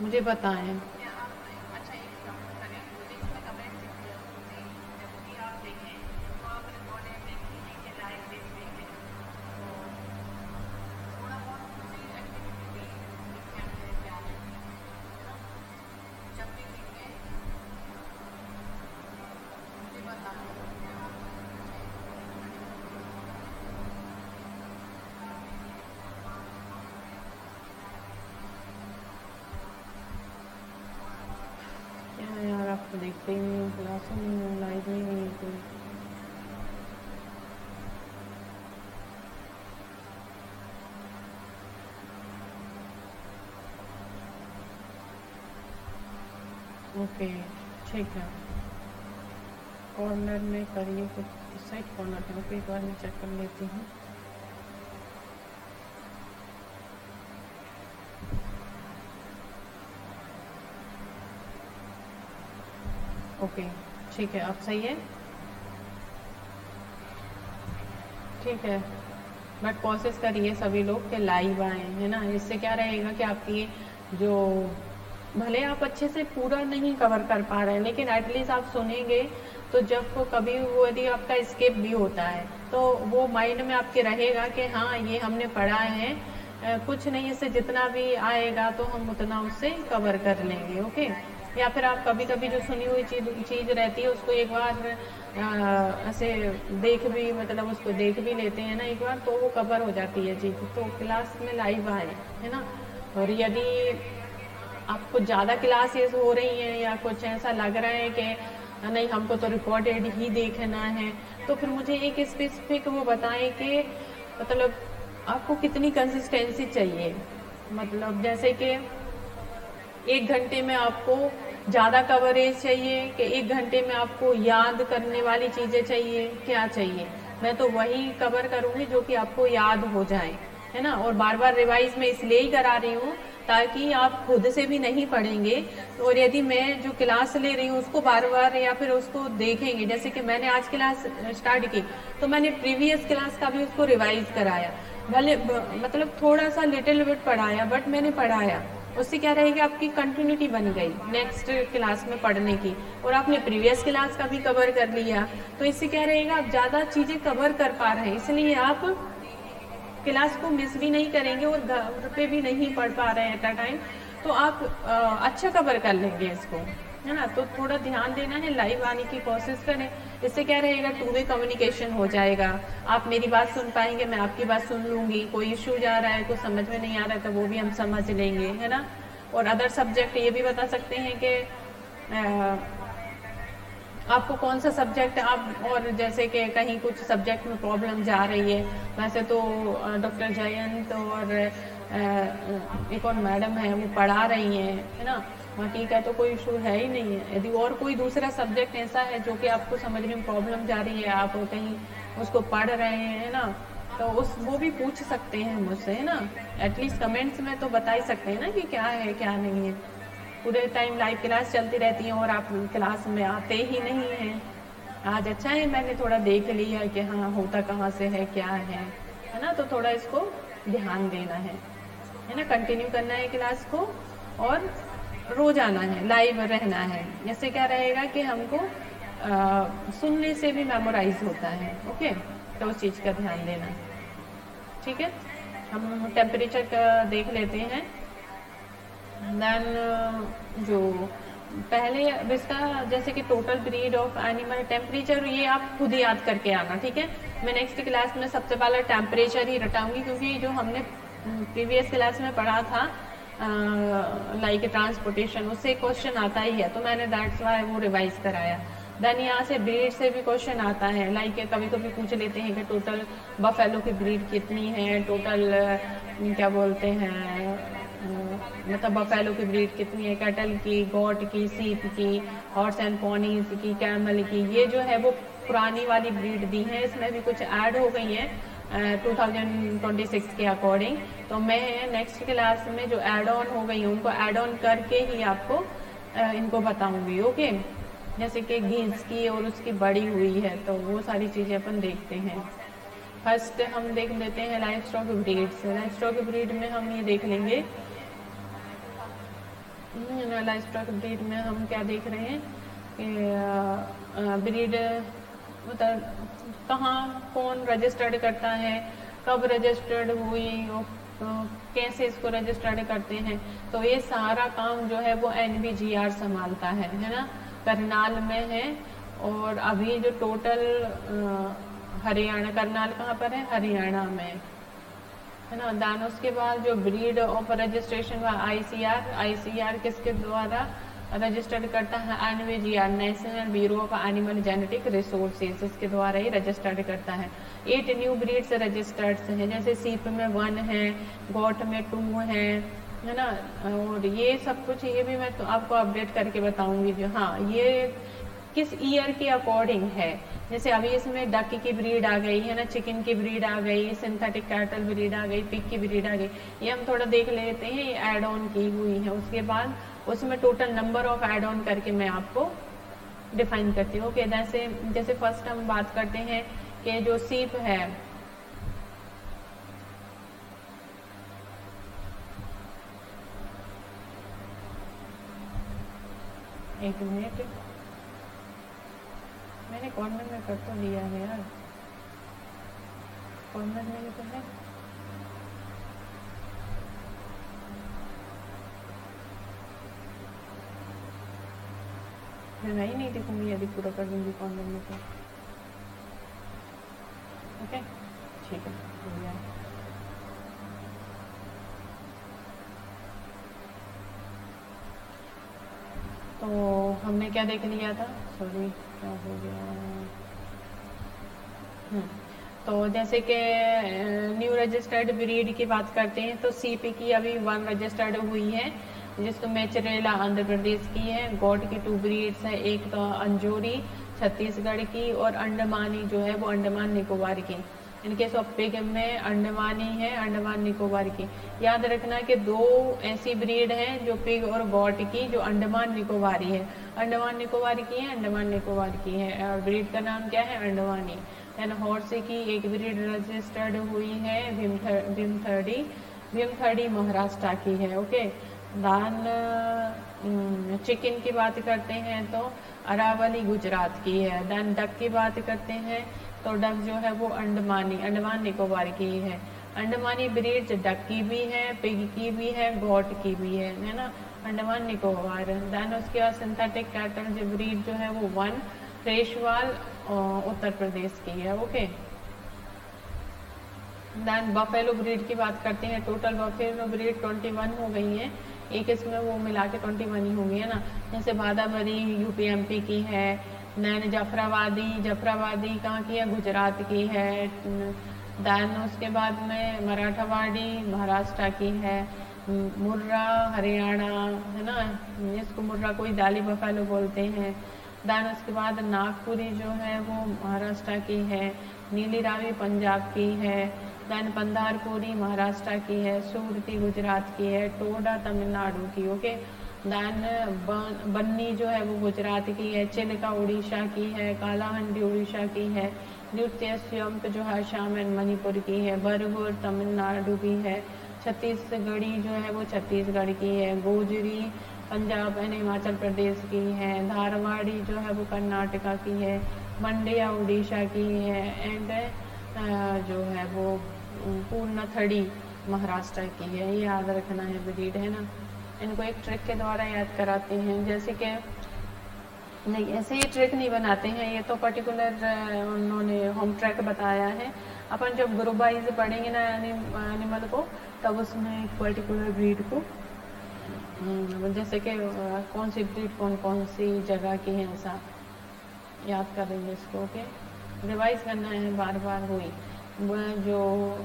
Speaker 1: मुझे बताएं। क्या यार, आप तो देखते ही नहीं हो, क्लासों में लाइव ही नहीं है कोई। ओके, ठीक है। कॉर्नर में करिए कुछ, साइड कॉर्नर में। ओके, एक बार मैं चेक कर लेती हूँ। ओके, ठीक है, अब सही है, ठीक है। बट कोशिश करिए सभी लोग के लाइव आए, है ना? इससे क्या रहेगा कि आपकी जो, भले आप अच्छे से पूरा नहीं कवर कर पा रहे हैं, लेकिन एटलीस्ट आप सुनेंगे तो जब को कभी वो यदि आपका स्किप भी होता है तो वो माइंड में आपके रहेगा कि हाँ ये हमने पढ़ा है। कुछ नहीं, इससे जितना भी आएगा तो हम उतना उससे कवर कर लेंगे। ओके, या फिर आप कभी कभी जो सुनी हुई चीज़ रहती है उसको एक बार ऐसे देख भी, मतलब उसको देख भी लेते हैं ना एक बार, तो वो कवर हो जाती है चीज़। तो क्लास में लाइव आए, है ना? और यदि आपको ज़्यादा क्लासेस हो रही हैं या कुछ ऐसा लग रहा है कि नहीं हमको तो रिकॉर्डेड ही देखना है, तो फिर मुझे एक स्पेसिफिक वो बताएं कि मतलब आपको कितनी कंसिस्टेंसी चाहिए। मतलब जैसे कि 1 घंटे में आपको ज़्यादा कवरेज चाहिए कि 1 घंटे में आपको याद करने वाली चीज़ें चाहिए, क्या चाहिए? मैं तो वही कवर करूँगी जो कि आपको याद हो जाए, है ना? और बार बार रिवाइज मैं इसलिए ही करा रही हूँ ताकि आप खुद से भी नहीं पढ़ेंगे, और यदि मैं जो क्लास ले रही हूँ उसको बार बार या फिर उसको देखेंगे, जैसे कि मैंने आज क्लास स्टार्ट की तो मैंने प्रीवियस क्लास का भी उसको रिवाइज कराया, भले मतलब थोड़ा सा लिटिल बिट पढ़ाया, बट मैंने पढ़ाया। उससे क्या रहेगा, आपकी कंटिन्यूटी बन गई नेक्स्ट क्लास में पढ़ने की, और आपने प्रीवियस क्लास का भी कवर कर लिया। तो इससे क्या रहेगा, आप ज़्यादा चीज़ें कवर कर पा रहे हैं, इसलिए आप क्लास को मिस भी नहीं करेंगे और घर पे भी नहीं पढ़ पा रहे हैं एट अ टाइम, तो आप अच्छा कवर कर लेंगे इसको, है ना? तो थोड़ा ध्यान देना है, लाइव आने की कोशिश करें। इससे क्या रहेगा, टू वे कम्युनिकेशन हो जाएगा। आप मेरी बात सुन पाएंगे, मैं आपकी बात सुन लूँगी। कोई इशू जा रहा है, कुछ समझ में नहीं आ रहा है तो वो भी हम समझ लेंगे, है ना? और अदर सब्जेक्ट ये भी बता सकते हैं कि आपको कौन सा सब्जेक्ट आप, और जैसे कि कहीं कुछ सब्जेक्ट में प्रॉब्लम जा रही है, वैसे तो डॉक्टर जयंत और एक और मैडम है वो पढ़ा रही हैं, है ना, बाकी का तो कोई इशू है ही नहीं है। यदि और कोई दूसरा सब्जेक्ट ऐसा है जो कि आपको समझने में प्रॉब्लम जा रही है, आप कहीं उसको पढ़ रहे हैं ना, तो उस वो भी पूछ सकते हैं मुझसे, है ना, एटलीस्ट कमेंट्स में तो बता ही सकते हैं ना कि क्या है क्या नहीं है। पूरे टाइम लाइव क्लास चलती रहती है और आप क्लास में आते ही नहीं हैं। आज अच्छा है मैंने थोड़ा देख लिया कि हाँ होता कहाँ से है क्या है ना, तो थोड़ा इसको ध्यान देना है ना, कंटिन्यू करना है क्लास को और रोज आना है, लाइव रहना है। इससे क्या रहेगा कि हमको सुनने से भी मेमोराइज होता है। ओके, तो उस चीज़ का ध्यान देना। ठीक है, हम टेम्परेचर का देख लेते हैं। देन जो पहले अब इसका जैसे कि total breed of animal temperature, ये आप खुद ही याद करके आना। ठीक है, मैं नेक्स्ट क्लास में सबसे पहले टेम्परेचर ही रटाऊंगी, क्योंकि जो हमने प्रीवियस क्लास में पढ़ा था लाइक ट्रांसपोर्टेशन, उससे क्वेश्चन आता ही है, तो मैंने दैट्स वाई वो रिवाइज कराया। देन यहाँ से ब्रीड से भी क्वेश्चन आता है, लाइक कभी कभी पूछ लेते हैं कि टोटल बफेलो की ब्रीड कितनी है, टोटल क्या बोलते हैं मतलब बफेलो की ब्रीड कितनी है, कैटल की, गोट की, सीप की, हॉर्स एंड पोनीज की, कैमल की। ये जो है वो पुरानी वाली ब्रीड दी है, इसमें भी कुछ ऐड हो गई है 2026 के अकॉर्डिंग। तो मैं नेक्स्ट क्लास में जो ऐड ऑन हो गई उनको ऐड ऑन करके ही आपको इनको बताऊंगी। ओके, जैसे कि घीस की और उसकी बड़ी हुई है, तो वो सारी चीज़ें अपन देखते हैं। फर्स्ट हम देख लेते हैं लाइफ स्टॉक ब्रीड से। लाइफ स्टॉक ब्रीड में हम ये देख लेंगे, लाइफ स्टॉक ब्रीड में हम क्या देख रहे हैं कि ब्रीड मतलब कहाँ कौन रजिस्टर्ड करता है, कब रजिस्टर्ड हुई और कैसे इसको रजिस्टर्ड करते हैं। तो ये सारा काम जो है वो NVGR संभालता है ना, करनाल में है। और अभी जो टोटल हरियाणा, करनाल कहाँ पर है, हरियाणा में, है ना। दान उसके बाद जो ब्रीड ऑफ रजिस्ट्रेशन व ICR किसके द्वारा रजिस्टर्ड करता है, NVGR, national bureau of animal genetic resources, इसके द्वारा ही रजिस्टर्ड करता है। 8 न्यू ब्रीड्स रजिस्टर्ड हैं, जैसे सीप में 1 है, गोट में 2 है ना। और ये सब कुछ ये भी मैं तो आपको अपडेट करके बताऊंगी जो हाँ ये किस ईयर के अकॉर्डिंग है। जैसे अभी इसमें डक की ब्रीड आ गई है ना, चिकन की ब्रीड आ गई, सिंथेटिक कैटल ब्रीड आ गई, पिग की ब्रीड आ गई, ये हम थोड़ा देख लेते हैं। ये ऐड ऑन की हुई है, उसके बाद उसमें total number of add on करके मैं आपको डिफाइन करती हूँ। ओके, जैसे फर्स्ट हम बात करते हैं कि जो सीप है, एक मिनट, मैंने कॉर्नर में कर तो लिया है यार, कॉर्नर में तो है। मैं ही नहीं दिखूंगी, यदि पूरा कर दूंगी कॉर्नर में तो। ओके, ठीक है। तो हमने क्या देख लिया था, सॉरी क्या हो गया। तो जैसे कि न्यू रजिस्टर्ड ब्रीड की बात करते हैं, तो CP की अभी 1 रजिस्टर्ड हुई है, जिसको मेचरेला आंध्र प्रदेश की है। गोट की 2 ब्रीड्स है, एक तो अंजोरी छत्तीसगढ़ की और अंडमानी जो है वो अंडमान निकोबार की। इनके ऑफ पिग में अंडमानी है, अंडमान निकोबार की। याद रखना कि 2 ऐसी ब्रीड हैं जो पिग और गोट की जो अंडमान निकोबारी है, अंडमान निकोबार की है, अंडमान निकोबार की है। और ब्रीड का नाम क्या है, अंडमानी। एंड हॉर्स की एक ब्रीड रजिस्टर्ड हुई है, भीमथर्डी महाराष्ट्र की है। ओके, दान चिकन की बात करते हैं तो अरावली गुजरात की है। देन डक की बात करते हैं तो डक जो है वो अंडमान निकोबार की है। अंडमानी ब्रीड डक की भी है, पिग की भी है, गोट की भी है ना, अंडमान निकोबार। देन उसके बाद सिंथेटिक कैटल जो ब्रीड जो है वो 1 रेशवाल उत्तर प्रदेश की है। ओके, देन बफेलो ब्रीड की बात करते हैं। टोटल बफेलो ब्रीड 21 हो गई है, एक इसमें वो मिला के 21 ही होंगी, है ना। जैसे बादाबरी UP-MP की है, नैन जाफराबादी कहाँ की है, गुजरात की है। देन उसके बाद में मराठावाड़ी महाराष्ट्र की है, मुर्रा हरियाणा है ना, इसको मुर्रा कोई दाली बफालो बोलते हैं। देन उसके बाद नागपुरी जो है वो महाराष्ट्र की है, नीली रावी पंजाब की है, देन पंधारपुरी महाराष्ट्र की है, सूरती गुजरात की है, टोडा तमिलनाडु की, ओके। देन बन्नी जो है वो गुजरात की है, चिल्का उड़ीसा की है, कालाहंडी उड़ीसा की है, नृत्य स्वयंप जो है असम एंड मणिपुर की है, बरगुर तमिलनाडु की है, छत्तीसगढ़ी जो है वो छत्तीसगढ़ की है, गोजरी पंजाब एंड हिमाचल प्रदेश की है, धारवाड़ी जो है वो कर्नाटका की है, मंडिया उड़ीसा की है, एंड जो है वो पूर्णथड़ी महाराष्ट्र की है। ये याद रखना है ब्रीड, है ना। इनको एक ट्रिक के द्वारा याद कराते हैं, जैसे कि नहीं ऐसे ये ट्रिक नहीं बनाते हैं, ये तो पर्टिकुलर उन्होंने होम ट्रैक बताया है। अपन जब ग्रुप वाइज पढ़ेंगे ना एनिमल को, तब उसमें एक पर्टिकुलर ब्रीड को जैसे कि कौन सी ब्रीड कौन कौन सी जगह की है ऐसा याद करेंगे इसको, ओके। रिवाइज करना है बार बार। हुई जो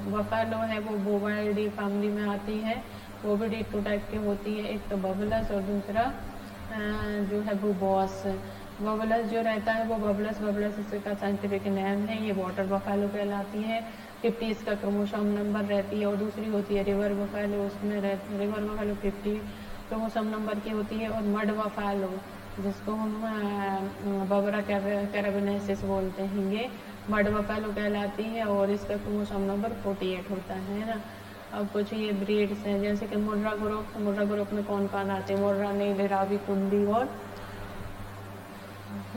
Speaker 1: बफेलो है वो बोवाइडी फैमिली में आती है, वो भी डी 2 टाइप की होती है, एक तो बबलस और दूसरा जो है वो बॉस। बबलस जो रहता है वो बबलस इसका साइंटिफिक नेम है, ये वाटर बफेलो कहलाती है। 50 इसका क्रोमोसोम नंबर रहती है, और दूसरी होती है रिवर बफेलो, उसमें रिवर बफेलो 50 क्रोमोसोम नंबर की होती है। और मड बफेलो जिसको हम बबरा कैराबिनेसिस बोलते हैं, ये मड बफेलो कहलाती है, और इसका क्रोमोसोम नंबर 48 होता है ना। अब कुछ ये ब्रीड्स हैं, जैसे कि मुर्रा ग्रुप में कौन कौन आते हैं, मुर्रा नीली रावी कुंडी और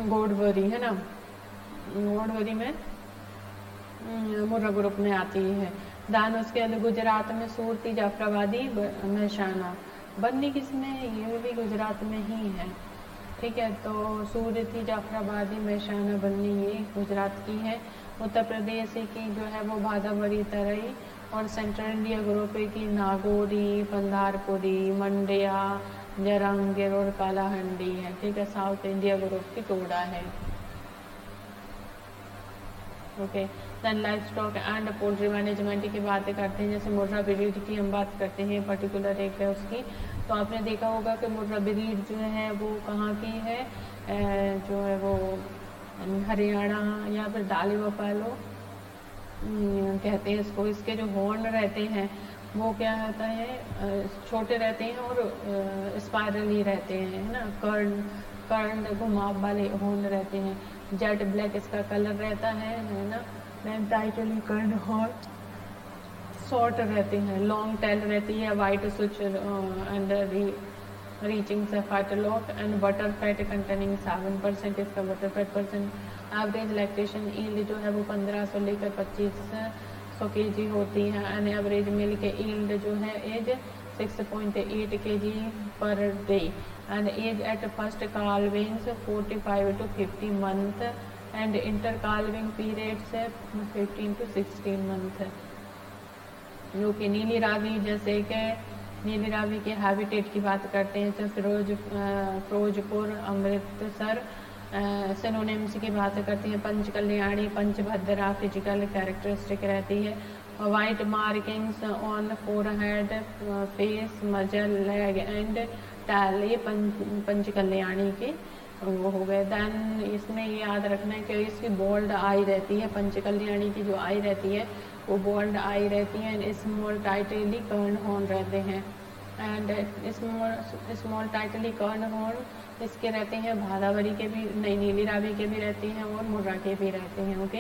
Speaker 1: गोडवरी, है ना। गोडवरी में मुर्रा ग्रुप में आती है। दान उसके अंदर गुजरात में सूरती जाफराबादी महसाना। बन्नी किसमें है, ये भी गुजरात में ही है, ठीक है। तो सूरती जाफराबादी महसाना बन्नी ये गुजरात की है। उत्तर प्रदेश की जो है वो भादावरी तरई, और सेंट्रल इंडिया ग्रुप की नागौरी, पंधारपुरी, मंडिया, जरांगीर और कालाहंडी है, ठीक है। साउथ इंडिया ग्रुप की टोडा है, okay. Then life stock and poultry management की बातें करते हैं, जैसे मुर्रा ब्रीड की हम बात करते हैं, पर्टिकुलर एक है उसकी। तो आपने देखा होगा कि मुर्रा ब्रीड जो है वो कहाँ की है, जो है वो हरियाणा या फिर दाली बफेलो कहते हैं इसको। इसके जो हॉर्न रहते हैं वो क्या होता है, छोटे रहते हैं और स्पाइरली रहते हैं, है ना। कर्ण घुमाव वाले हॉर्न रहते हैं। जेट ब्लैक इसका कलर रहता है ना। Then tightly curved horn short रहते हैं, लॉन्ग टेल रहती है, वाइट स्विच एंड रीचिंग सेफाइटलॉक एंड बटर फैट कंटेनिंग 7% इसका butter fat percent. Average lactation yield जो है वो 1500 लेकर 2500 kg होती है, एंड एवरेज मिल्क ईल्ड जो है as 6.8 kg per day, and as at first calvings 45 to 50 month, and inter calving periods 15 to 16 month। जो कि नीली रावी, जैसे कि नीली रावी के हैबिटेट की बात करते हैं तो फिरोजपुर, अमृतसर। सिनोनिम्स की बात करते हैं, पंचकल्याणी, पंचभद्रा फिजिकल कैरेक्टरिस्टिक रहती है। White markings on forehead, face, मजल, लेग एंड टैल, ये पंचकल्याणी के वो हो गए। देन इसमें ये याद रखना है कि इसकी बोल्ड आई रहती है, पंचकल्याणी की जो आई रहती है वो बोल्ड आई रहती है, and small tightly curled horn रहते हैं, and small tightly curled horn इसके रहते हैं, भादावरी के भी नहीं, नीली रावी के भी रहते हैं और मुर्रा के भी रहते हैं, ओके।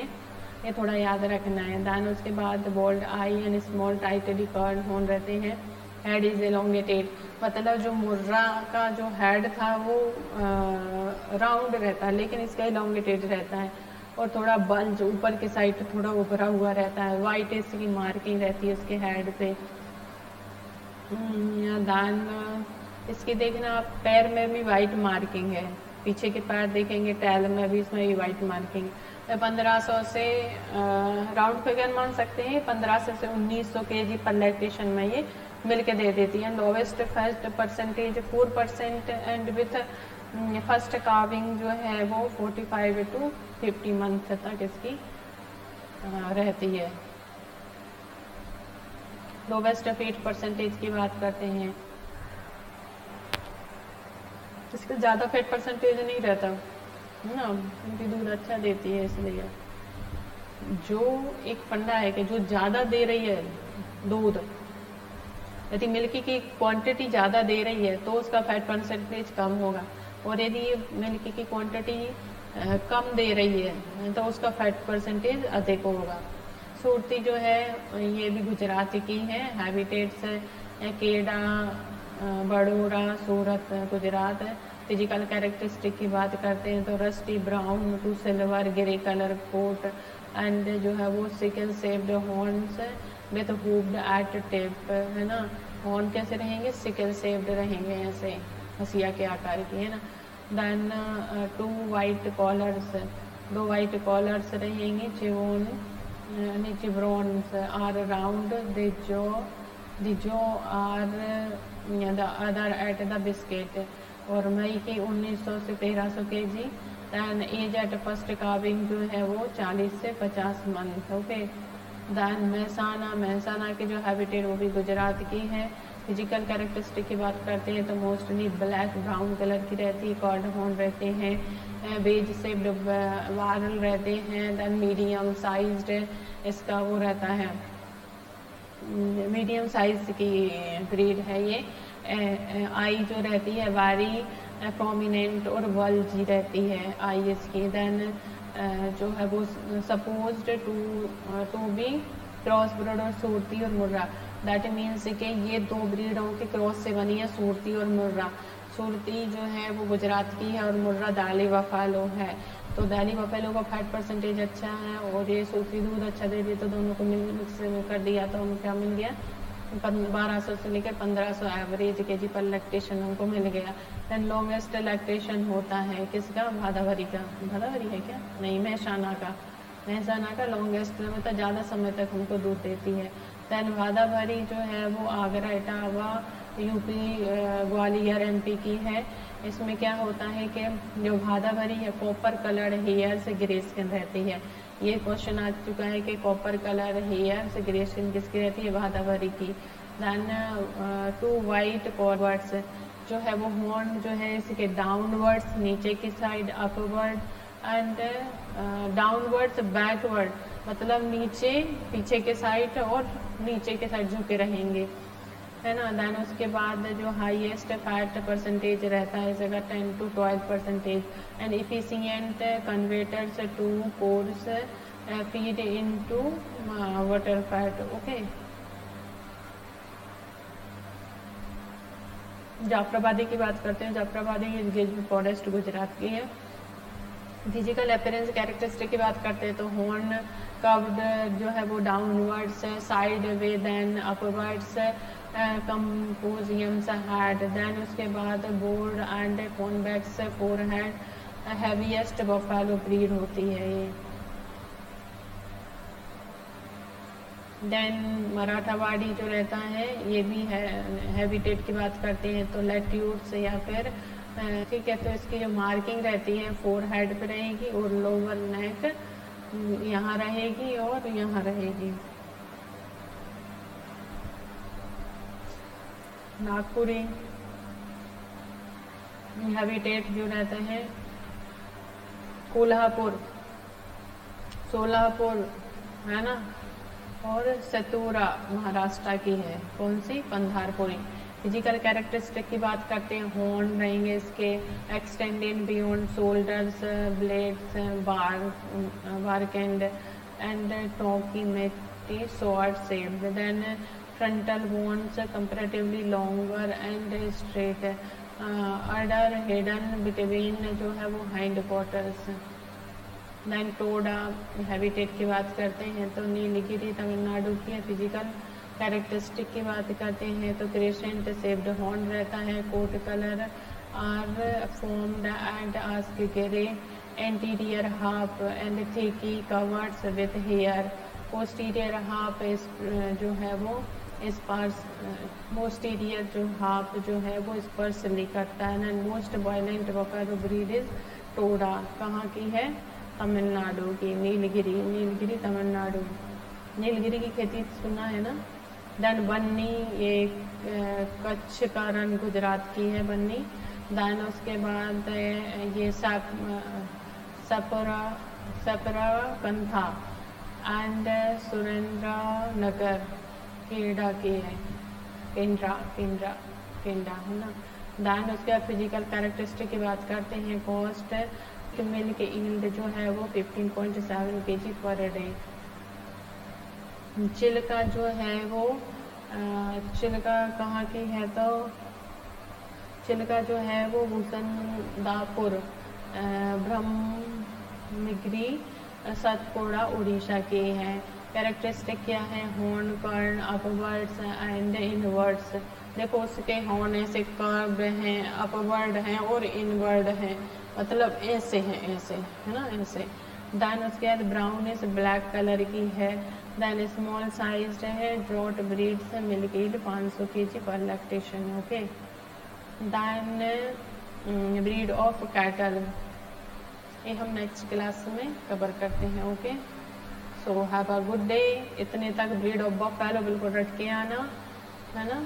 Speaker 1: ये थोड़ा याद रखना है। दैन उसके बाद bold eye and small tightly curled horn रहते हैं। हेड इज एलोंगेटेड, मतलब जो मुर्रा का जो हेड था वो राउंड रहता है, लेकिन इसका एलोंगेटेड रहता है, और थोड़ा बल्ज ऊपर के साइड थोड़ा उभरा हुआ रहता है। वाइट इसकी मार्किंग रहती है इसके हेड पे। दान इसकी देखना आप पैर में भी वाइट मार्किंग है, पीछे के पैर देखेंगे टैल में भी इसमें भी वाइट मार्किंग। 1500 से राउंड फिगर मान सकते हैं, 1500 से 1900 kg पर लैक्टेशन में ये मिल्क दे देती है। Lowest first percentage 4%, and with first calving जो है वो 45 to 50 मंथ तक इसकी रहती है। लोवेस्ट फैट परसेंटेज की बात करते हैं, इसका ज़्यादा फैट परसेंटेज नहीं रहता है ना, उनकी दूध अच्छा देती है। इसलिए जो एक फंडा है कि जो ज़्यादा दे रही है दूध, यदि मिल्क की क्वांटिटी ज़्यादा दे रही है तो उसका फैट परसेंटेज कम होगा, और यदि मिल्क की क्वांटिटी कम दे रही है तो उसका फैट परसेंटेज अधिक होगा। सूरती जो है ये भी गुजरात की है, हैबिटेट्स केडा, बड़ोरा, सूरत, गुजरात। फिजिकल कैरेक्टरिस्टिक की बात करते हैं तो rusty brown to silver grey colour coat, and जो है वो sickle shaped horns with hooped at tip, है ना। हॉर्न कैसे रहेंगे, सिकल शेप्ड रहेंगे, ऐसे हसिया के आकार की, है ना। Then 2 white collars, 2 white collars रहेंगी। Chevron chevrons are round, the जो are the other at the biscuit, और मई की 1900 से 1300 kg। Then as at first calving जो है वो 40 से 50 मंथ। ओके। दैन महसाना की जो हैबिटेट वो भी गुजरात की है। फिजिकल कैरेक्टरिस्टिक की बात करते हैं तो मोस्टली ब्लैक ब्राउन कलर की रहती है, कॉर्ड हॉर्न रहते हैं, बेज शेप्ड वारल रहते हैं। दैन मीडियम साइज्ड इसका वो रहता है, मीडियम साइज की ब्रीड है ये। आई जो रहती है वेरी प्रोमिनेंट और वल्जी रहती है आई इसकी। देन जो है वो supposed to be cross breed और सूरती और मुर्रा, दैट मीन्स कि ये 2 ब्रीडों के क्रॉस से बनी है, सूरती और मुर्रा। सूरती जो है वो गुजरात की है और मुर्रा दिल्ली बफेलो है। तो दिल्ली बफेलो का फैट परसेंटेज अच्छा है और ये सूरती दूध अच्छा दे दी, तो दोनों को मिक्स कर दिया तो हमको क्या मिल गया, 1200 से लेकर 1500 एवरेज kg पर लैक्टेशन हमको मिल गया। दैन लॉन्गेस्ट लैक्टेशन होता है किसका, भादावरी का। भादावरी है क्या, नहीं, महसाना का लॉन्गेस्ट, मतलब ज़्यादा समय तक हमको दूध देती है। दैन भादावरी जो है वो आगरा, इटावा, यूपी, ग्वालियर, MP की है। इसमें क्या होता है कि जो भादावरी है कॉपर कलर हेयर से ग्रे स्किन रहती है। ये क्वेश्चन आ चुका है कि कॉपर कलर हेयर से ग्रे स्किन किसकी रहती है, भादावरी की। दैन 2 वाइट कॉर्वर्ड्स जो है वो हॉर्न जो है इसके डाउनवर्ड्स नीचे की side, upward and downwards backward, मतलब नीचे पीछे के साइड और नीचे के साइड झुके रहेंगे, है ना। दैन उसके बाद जो हाईएस्ट फैट परसेंटेज रहता है इसका 10 to 12%, and efficient converters to coarse feed into water fat. Okay. Jafarabadi की बात करते हैं। जाफराबादी फॉरेस्ट गुजरात की है। फिजिकल अपीयरेंस कैरेक्टरिस्टिक की बात करते हैं तो हॉर्न कर्व्ड जो है वो downwards, side way, then upwards, कंपोजियम्स हेड, देन उसके बाद board and convex forehead, heaviest buffalo breed होती है ये। देन मराठावाड़ी जो रहता है ये भी है, हैबिटेट की बात करते हैं तो लैट्यूड्स या फिर ठीक है। तो इसकी जो मार्किंग रहती है फोरहेड पे रहेगी और लोअर नेक यहाँ रहेगी और यहाँ रहेगी। नागपुरी हैबिटेट जो रहते हैं कोल्हापुर, सोलापुर, है ना, और सतूरा महाराष्ट्र की है। कौन सी, पंधारपुरी। फिजिकल कैरेक्टरिस्टिक की बात करते हैं, हॉर्न रहेंगे इसके extended beyond shoulders, blades, bark and टॉकी मेटी short shaped, then frontal bones comparatively longer and straight, udder hidden between जो है वो hind quarters. Then Toda habitat की बात करते हैं तो नीलगिरी तमिलनाडु की है। फिजिकल कैरेक्टरिस्टिक की बात करते हैं तो क्रेसेंट शेप्ड हॉर्न रहता है, coat colour are formed and ask grey, anterior half and thickly covered with hair, posterior half जो है वो स्पर्श, पोस्टीरियर जो हाफ जो है वो स्पर्शली करता है। And most violent buffalo breed is Toda. कहाँ की है, तमिलनाडु की, नीलगिरी तमिलनाडु। नीलगिरी की खेती सुना है ना, देन बन्नी, ये कच्छ का रन गुजरात की है बन्नी। देन उसके बाद ये सपरा कंथा एंड सुरेंद्र नगर केडा की है, केंद्रा है ना। देन उसके बाद फिजिकल कैरेक्टरिस्टिक की बात करते हैं। कॉस्ट मिल्क यील्ड जो है वो 15.7 kg पर डे। चिल्का जो है वो चिल्का कहाँ की है, तो चिल्का जो है वो भूसनदापुर ब्रह्मगिरी सतपुड़ा उड़ीसा के हैं। कैरेक्टरिस्टिक क्या है, हॉर्न, कर्न, अपवर्ड्स एंड इनवर्ड्स। देखो उसके हॉर्न ऐसे कर्व हैं, अपवर्ड हैं और इनवर्ड हैं, मतलब ऐसे हैं, ऐसे है ना, ऐसे। देन उसके बाद ब्राउन इस ब्लैक कलर की है। देन स्मॉल साइज्ड है, draught breeds, milk yield 500 kg per lactation. Okay, then breed of cattle, ये हम नेक्स्ट क्लास में कवर करते हैं। Okay, so have a good day. इतने तक ब्रीड ऑफ बफेलो बिल्कुल रट के आना, है ना,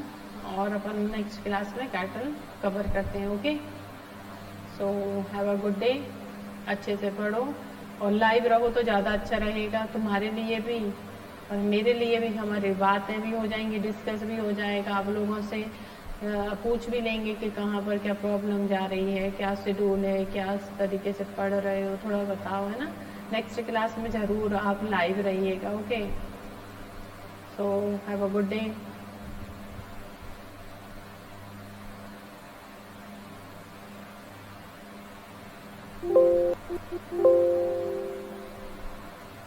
Speaker 1: और अपन नेक्स्ट क्लास में कैटल कवर करते हैं। Okay, so have a good day, अच्छे से पढ़ो और लाइव रहो तो ज़्यादा अच्छा रहेगा तुम्हारे लिए भी और मेरे लिए भी। हमारी बातें भी हो जाएंगी, डिस्कस भी हो जाएगा, आप लोगों से पूछ भी लेंगे कि कहाँ पर क्या प्रॉब्लम जा रही है, क्या शेड्यूल है, क्या तरीके से पढ़ रहे हो, थोड़ा बताओ, है ना। नेक्स्ट क्लास में ज़रूर आप लाइव रहिएगा। Okay, so have a good day.